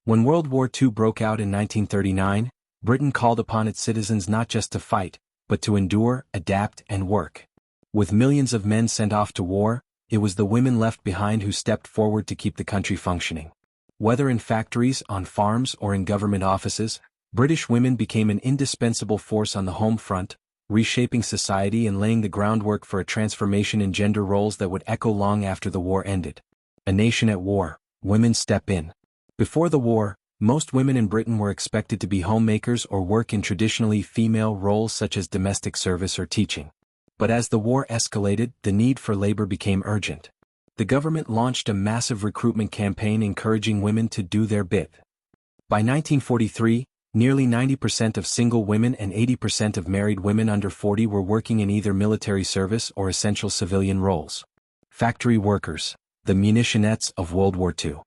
When World War II broke out in 1939, Britain called upon its citizens not just to fight, but to endure, adapt, and work. With millions of men sent off to war, it was the women left behind who stepped forward to keep the country functioning. Whether in factories, on farms, or in government offices, British women became an indispensable force on the home front, reshaping society and laying the groundwork for a transformation in gender roles that would echo long after the war ended. A nation at war, women step in. Before the war, most women in Britain were expected to be homemakers or work in traditionally female roles such as domestic service or teaching. But as the war escalated, the need for labor became urgent. The government launched a massive recruitment campaign encouraging women to do their bit. By 1943, nearly 90% of single women and 80% of married women under 40 were working in either military service or essential civilian roles. Factory workers, the munitionettes of World War II.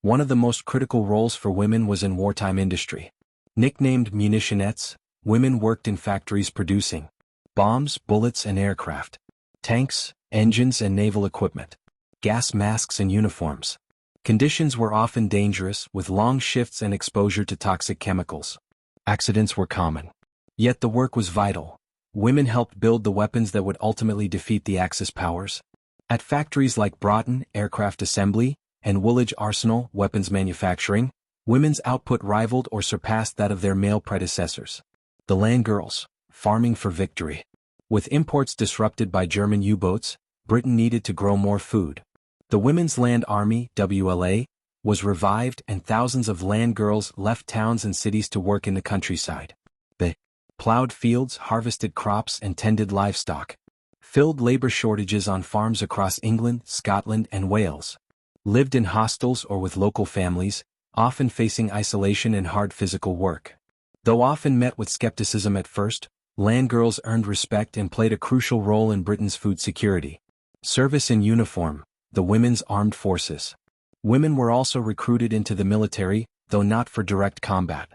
One of the most critical roles for women was in wartime industry. Nicknamed munitionettes, women worked in factories producing bombs, bullets, and aircraft, tanks, engines, and naval equipment, gas masks and uniforms. Conditions were often dangerous, with long shifts and exposure to toxic chemicals. Accidents were common. Yet the work was vital. Women helped build the weapons that would ultimately defeat the Axis powers. At factories like Broughton, aircraft assembly, and Woolwich Arsenal, weapons manufacturing, women's output rivaled or surpassed that of their male predecessors. The land girls, farming for victory. With imports disrupted by German U-boats, Britain needed to grow more food. The Women's Land Army, WLA, was revived and thousands of land girls left towns and cities to work in the countryside. They plowed fields, harvested crops, and tended livestock. Filled labor shortages on farms across England, Scotland, and Wales. Lived in hostels or with local families, often facing isolation and hard physical work. Though often met with skepticism at first, land girls earned respect and played a crucial role in Britain's food security. Service in uniform, the Women's Armed Forces. Women were also recruited into the military, though not for direct combat.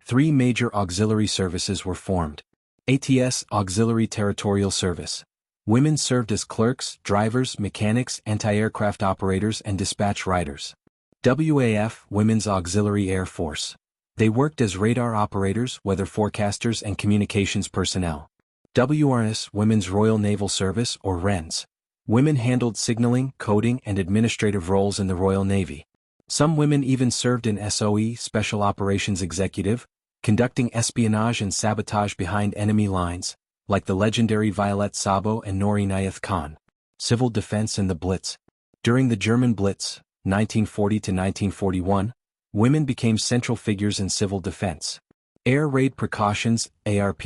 3 major auxiliary services were formed. ATS, Auxiliary Territorial Service. Women served as clerks, drivers, mechanics, anti-aircraft operators, and dispatch riders. WAF, Women's Auxiliary Air Force. They worked as radar operators, weather forecasters, and communications personnel. WRS, Women's Royal Naval Service, or WRENS. Women handled signaling, coding, and administrative roles in the Royal Navy. Some women even served in SOE, Special Operations Executive, conducting espionage and sabotage behind enemy lines, like the legendary Violet Sabo and Noor Inayat Khan. Civil defense and the Blitz. During the German Blitz, 1940 to 1941, women became central figures in civil defense. Air raid precautions, ARP,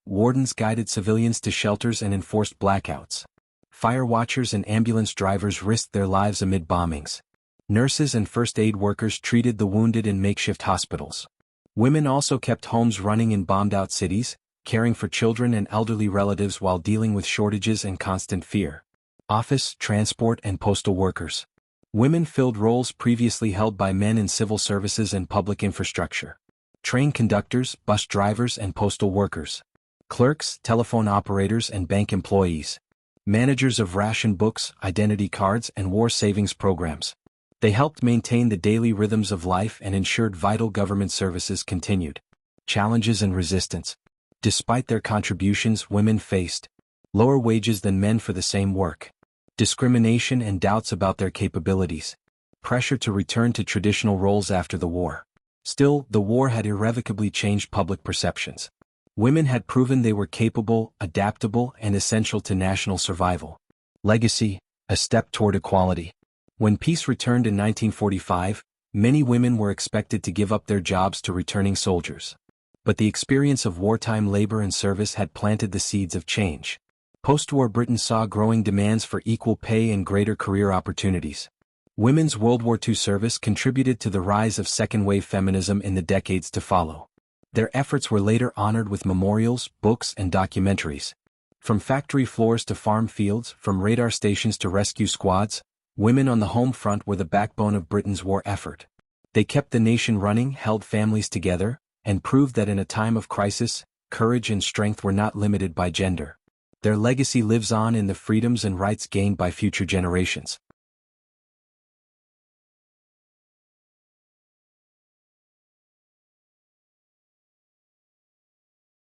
wardens guided civilians to shelters and enforced blackouts. Fire watchers and ambulance drivers risked their lives amid bombings. Nurses and first aid workers treated the wounded in makeshift hospitals. Women also kept homes running in bombed-out cities, caring for children and elderly relatives while dealing with shortages and constant fear. Office, transport, and postal workers. Women filled roles previously held by men in civil services and public infrastructure. Train conductors, bus drivers, and postal workers. Clerks, telephone operators, and bank employees. Managers of ration books, identity cards, and war savings programs. They helped maintain the daily rhythms of life and ensured vital government services continued. Challenges and resistance. Despite their contributions, women faced lower wages than men for the same work, discrimination and doubts about their capabilities, pressure to return to traditional roles after the war. Still, the war had irrevocably changed public perceptions. Women had proven they were capable, adaptable, and essential to national survival. Legacy, a step toward equality. When peace returned in 1945, many women were expected to give up their jobs to returning soldiers. But the experience of wartime labor and service had planted the seeds of change. Post-war Britain saw growing demands for equal pay and greater career opportunities. Women's World War II service contributed to the rise of second-wave feminism in the decades to follow. Their efforts were later honored with memorials, books, and documentaries. From factory floors to farm fields, from radar stations to rescue squads, women on the home front were the backbone of Britain's war effort. They kept the nation running, held families together, and proved that in a time of crisis, courage and strength were not limited by gender. Their legacy lives on in the freedoms and rights gained by future generations.